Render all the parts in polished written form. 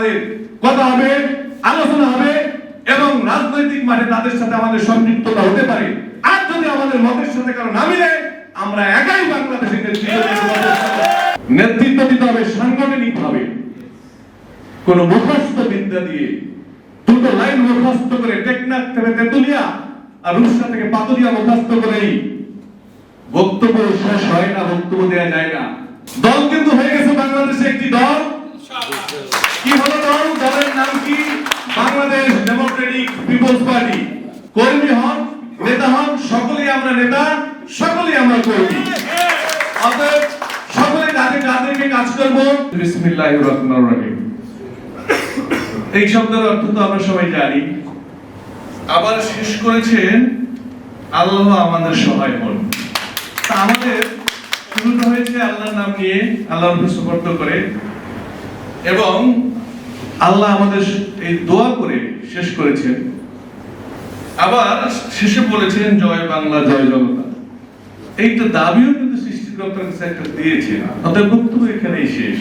আমাদের কথা হবে, আলোচনা হবে এবং রাজনৈতিক মাঠে তাদের সাথে আমাদের সম্পৃক্ততা হতে পারে। আর যদি আমাদের মতের সাথে কারো না মিলে আমরা একাই বাংলাদেশের নেতৃত্ব দিতে হবে সাংগঠনিকভাবে। কোন মুখস্থ বিদ্যা দিয়ে দুটো লাইন মুখস্থ করে টেকনাফ থেকে তেতুলিয়া আর রূপসা থেকে পাতুরিয়া মুখস্থ করেই বক্তব্য শেষ হয় না, বক্তব্য দেওয়া যায় না। দল কিন্তু হয়ে গেছে বাংলাদেশে একটি দল। কি হলো দল? দলের নাম কি? Bangladesh Democratic People's Party. কর্মী হন, নেতা হন, সকলেই আমরা নেতা, সকলেই আমরা কর্মী। অতএব সকলে তাদেরকে কাজ করবো। বিসমিল্লাহির রহমানির রহিম। এই শব্দের অর্থ তো আমরা সবাই জানি। আবার শেষ করেছেন আল্লাহ আমাদের সহায় হন। আমাদের শুরুটা হয়েছে আল্লাহর নাম নিয়ে, আল্লাহকে সুবর্ণ করে, এবং আল্লাহ আমাদের এই দোয়া করে শেষ করেছেন। আবার শেষে বলেছেন জয় বাংলা জয় জনতা। এইটা দাবিও কিন্তু সৃষ্টিকর্তার কাছে একটা দিয়েছেন। অতএব বক্তব্য এখানেই শেষ।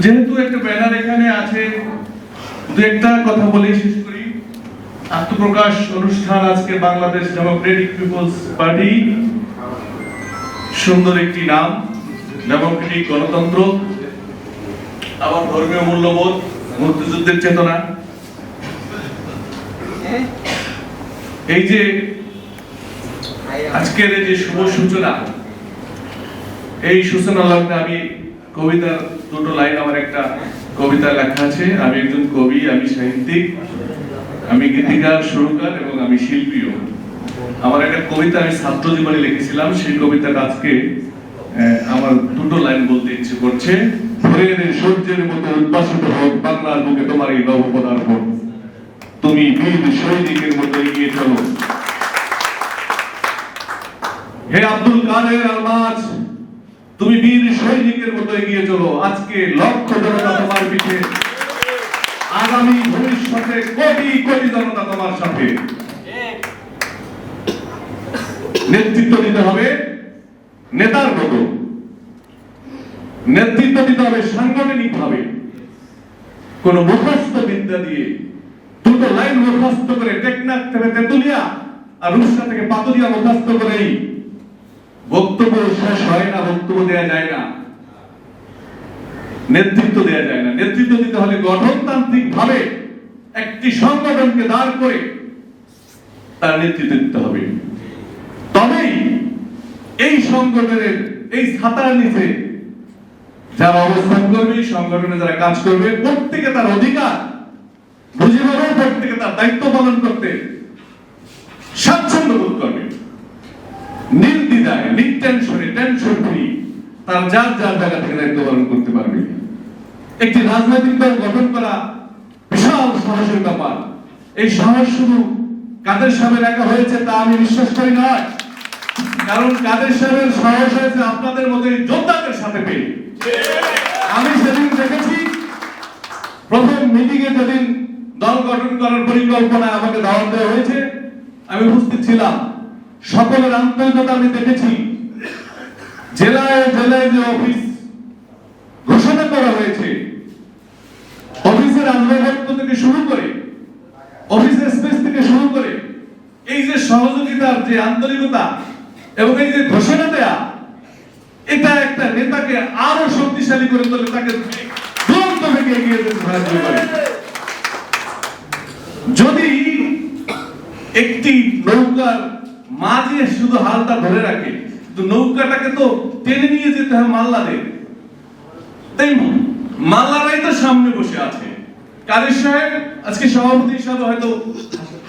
যেহেতু একটা ব্যানার এখানে আছে, দু একটা কথা বলেই শেষ করি। আত্মপ্রকাশ অনুষ্ঠান আজকে বাংলাদেশ ডেমোক্রেটিক পিপলস পার্টি। সুন্দর একটি নাম, ডেমোক্রেটিক গণতন্ত্র, আবার ধর্মীয় মূল্যবোধ, মুক্তিযুদ্ধের চেতনা। এই যে আজকের যে শুভ সূচনা, এই সূচনা লগ্নে আমি কবিতার দুটো লাইন, আমার একটা কবিতা লেখা আছে। আমি একজন কবি, আমি সাহিত্যিক, আমি গীতিকার, সুরকার এবং আমি শিল্পীও। আমার একটা কবিতা আমি ছাত্র জীবনে লিখেছিলাম, সেই কবিতাটা আজকে আমার দুটো লাইন বলতে ইচ্ছে করছে। ভোরের সূর্যের মতো উদ্ভাসিত হোক বাংলার বুকে তোমার এই নব পদার্পণ, তুমি বীর সৈনিকের মতো এগিয়ে চলো। হে আব্দুল কাদের আলমাজ, তুমি বীর সৈনিকের মতো এগিয়ে চলো। আজকে লক্ষ জনতা তোমার পিছে, আগামী ভবিষ্যতে কোটি কোটি জনতা তোমার সাথে। নেতৃত্ব দিতে হবে নেতার মতো, নেতৃত্ব দিতে হবে সাংগঠনিক ভাবে। কোন মুখস্থ বিদ্যা দিয়ে দুটো লাইন মুখস্থ করে টেকনাফ থেকে তেতুলিয়া আর রূপসা থেকে পাতুরিয়া মুখস্থ করেই বক্তব্য শেষ হয় না, বক্তব্য দেওয়া যায় না, নেতৃত্ব দেওয়া যায় না। নেতৃত্ব দিতে হলে গঠনতান্ত্রিক ভাবে একটি সংগঠনকে দাঁড় করে তার নেতৃত্ব দিতে হবে। তবেই এই সংগঠনের এই ছাতার নিচে যারা অবস্থান করবে, সংগঠনে যারা কাজ করবে, প্রত্যেকে তার অধিকার বুঝে পাবে, প্রত্যেকে তার দায়িত্ব পালন করতে স্বাচ্ছন্দ্য বোধ করবে, নির্দ্বিধায়, নিটেনশনে, টেনশন ফ্রি তার যার যার জায়গা থেকে দায়িত্ব পালন করতে পারবে। একটি রাজনৈতিক দল গঠন করা বিশাল সাহসের ব্যাপার। এই সাহস শুধু কাদের সাহেবের একা হয়েছে তা আমি বিশ্বাস করি না। কারণ কাদের সাহেবের সাহস হয়েছে আপনাদের মতো যোদ্ধাদের সাথে পেয়ে। আমি সেদিন দেখেছি, প্রথম মিটিং এ যেদিন দল গঠন করার পরিকল্পনায় আমাকে দাওয়াত দেওয়া হয়েছে, আমি উপস্থিত ছিলাম। সকলের আন্তরিকতা আমি দেখেছি। জেলায় জেলায় যে অফিস ঘোষণা করা হয়েছে, অফিসের আন্তর্জাতিক থেকে শুরু করে, অফিসের স্পেস থেকে শুরু করে, এই যে সহযোগিতার যে আন্তরিকতা এবং এই যে ঘোষণা দেয়া, এটা একটা নেতাকে আরো শক্তিশালী করে তোলে, তাকে দুরন্ত থেকে এগিয়ে যেতে সাহায্য করে। যদি একটি নৌকার মাঝে শুধু হালটা ধরে রাখে, তো নৌকাটাকে তো টেনে নিয়ে যেতে হয় মাল্লারে, তাই মাল্লারাই তো সামনে বসে আছে। কাদের সাহেব আজকে সভাপতি হিসাবে হয়তো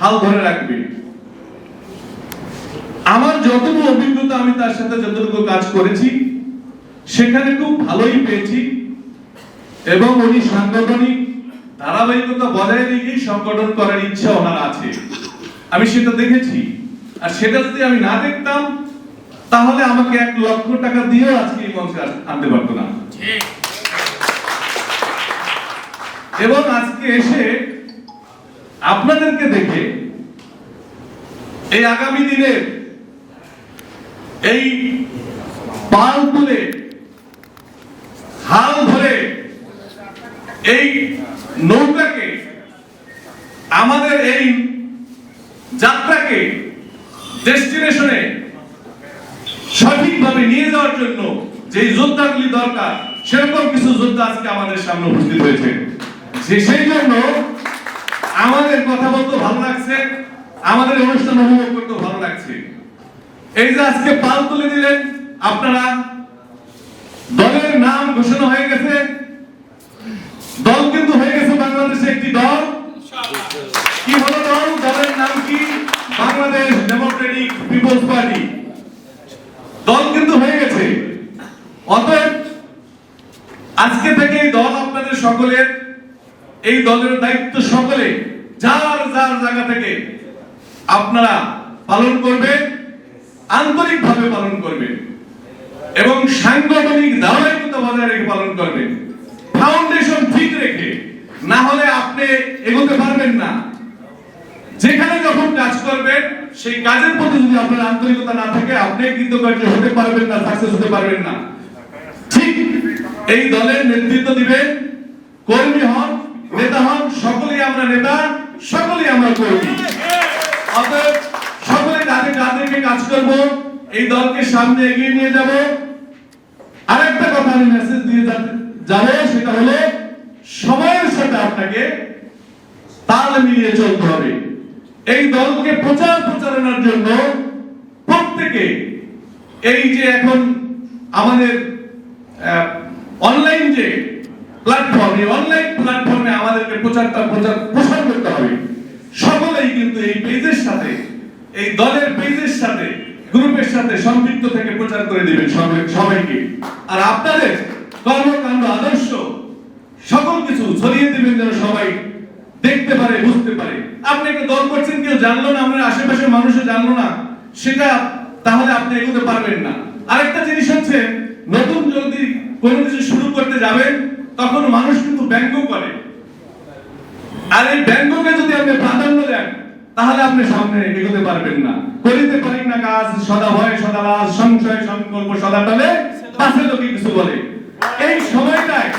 হাল ধরে রাখবে। আমার যতটুকু অভিজ্ঞতা, আমি তার সাথে যতটুকু কাজ করেছি সেখানে খুব ভালোই পেয়েছি, এবং উনি সাংগঠনিক ধারাবাহিকতা বজায় রেখেই সংগঠন করার ইচ্ছা ওনার আছে, আমি সেটা দেখেছি। আর সেটা যদি আমি না দেখতাম তাহলে আমাকে 1 লক্ষ টাকা দিয়েও আজকে এই মঞ্চে আনতে পারতো না। এবং আজকে এসে আপনাদেরকে দেখে এই আগামী দিনে এই পাল তুলে হাল ধরে এই নৌকাকে, আমাদের এই যাত্রাকে ডেস্টিনেশনে সঠিকভাবে নিয়ে যাওয়ার জন্য যে যোদ্ধাগুলি দরকার, সেরকম কিছু যোদ্ধা আজকে আমাদের সামনে উপস্থিত হয়েছে। সেই জন্য আমাদের কথা বলতে ভালো লাগছে, আমাদের অনুষ্ঠান উপভোগ করতে ভালো লাগছে। এই যে আজকে পাল তুলে দিলেন আপনারা, দলের নাম ঘোষণা হয়ে গেছে, দল কিন্তু হয়ে গেছে বাংলাদেশে একটি দল। কি হলো দল? দলের নাম কি? Bangladesh Democratic People's Party. দল কিন্তু হয়ে গেছে। অতএব আজকে থেকে এই দল আপনাদের সকলের, এই দলের দায়িত্ব সকলে যার যার জায়গা থেকে আপনারা পালন করবেন, আন্তরিকভাবে পালন করবেন এবং সাংগঠনিক ধারাবাহিকতা বজায় রেখে পালন করবেন, ফাউন্ডেশন ঠিক রেখে। না হলে আপনি এগোতে পারবেন না। যেখানে যখন কাজ করবেন সেই কাজের প্রতি যদি আপনার আন্তরিকতা না থাকে, আপনি কৃতকার্য হতে পারবেন না, সাকসেস হতে পারবেন না। ঠিক এই দলের নেতৃত্ব দিবেন, কর্মী হন, নেতা হন, সকলেই আমরা নেতা, সকলেই আমরা কর্মী। অতএব সকলে কাঁধে কাঁধ রেখে কাজ করব, এই দলকে সামনে এগিয়ে নিয়ে যাব। আরেকটা কথা আমি মেসেজ দিয়ে যাব, সেটা হলো সময়ের সাথে আপনাকে তাল মিলিয়ে চলতে হবে। এই দলকে প্রচারণার জন্য প্রত্যেকে এই যে এখন আমাদের অনলাইন যে প্ল্যাটফর্ম, এই অনলাইন প্ল্যাটফর্মে আমাদেরকে প্রসার করতে হবে। সকলেই কিন্তু এই পেজের সাথে, এই দলের পেজের সাথে, গ্রুপের সাথে সম্পৃক্ত থেকে প্রচার করে দিবেন সবাইকে। আর আপনাদের কর্মকাণ্ড, আদর্শ সকল কিছু ছড়িয়ে দিবেন যেন সবাই দেখতে পারে, বুঝতে পারে। আপনি একটা দল করছেন, কেউ জানলো না, আপনার আশেপাশের মানুষও জানলো না, সেটা তাহলে আপনি এগোতে পারবেন না। আরেকটা জিনিস হচ্ছে, নতুন যদি কোনো কিছু শুরু করতে যাবেন তখন মানুষ কিন্তু ব্যঙ্গ করে। আর এই ব্যঙ্গকে যদি আপনি প্রাধান্য দেন তাহলে আপনি সামনে এগোতে পারবেন না। করিতে পারি না কাজ, সদা ভয় সদা লাজ, সংশয় সংকল্প সদা টলে, পাশে লোকে কিছু বলে। এই সময়টায়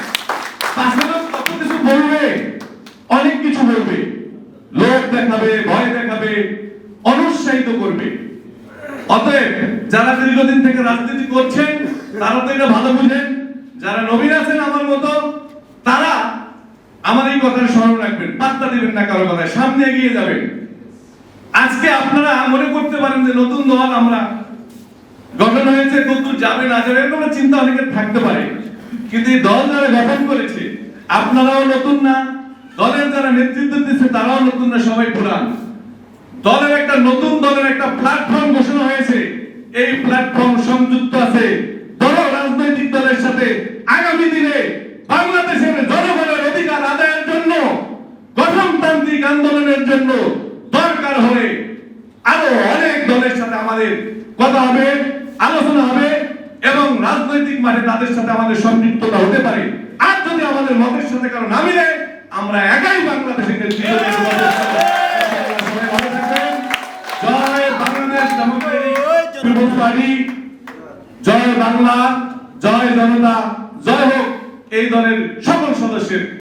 পাশে লোক কত কিছু বলবে, অনেক কিছু বলবে, লোক দেখাবে, ভয় দেখাবে, অনুৎসাহিত করবে। অতএব যারা দীর্ঘদিন থেকে রাজনীতি করছেন তারা তো এটা ভালো বুঝেন। যারা নবীন আছেন আমার মতো, তারা আমার এই কথাটা স্মরণ রাখবেন, পাত্তা দিবেন না কারো কথায়, সামনে এগিয়ে যাবেন। আজকে আপনারা মনে করতে পারেন যে নতুন দল আমরা গঠন হয়েছে, কতদূর যাবে না যাবে এরকম চিন্তা অনেকের থাকতে পারে। কিন্তু এই দল যারা গঠন করেছে, আপনারাও নতুন না, দলের যারা নেতৃত্ব দিচ্ছে তারাও নতুন না, সবাই পুরান। দলের একটা নতুন দলের একটা প্ল্যাটফর্ম ঘোষণা হয়েছে। এই প্ল্যাটফর্ম সংযুক্ত আছে বড় রাজনৈতিক দলের সাথে। আগামী দিনে বাংলাদেশের জনগণের অধিকার আদায়ের জন্য, গঠনতান্ত্রিক আন্দোলনের জন্য দরকার হলে আরো অনেক দলের সাথে আমাদের কথা হবে, আলোচনা হবে এবং রাজনৈতিক মাঠে তাদের সাথে আমাদের সম্পৃক্ততা হতে পারে। আর যদি আমাদের মতের সাথে কারো না মিলে, আমরা একাই বাংলাদেশের নেতৃত্ব দেব। জয় বাংলাদেশ ডেমোক্রেটিক পিপলস পার্টি, জয় বাংলা, জয় জনতা, জয় হোক এই দলের সকল সদস্যের।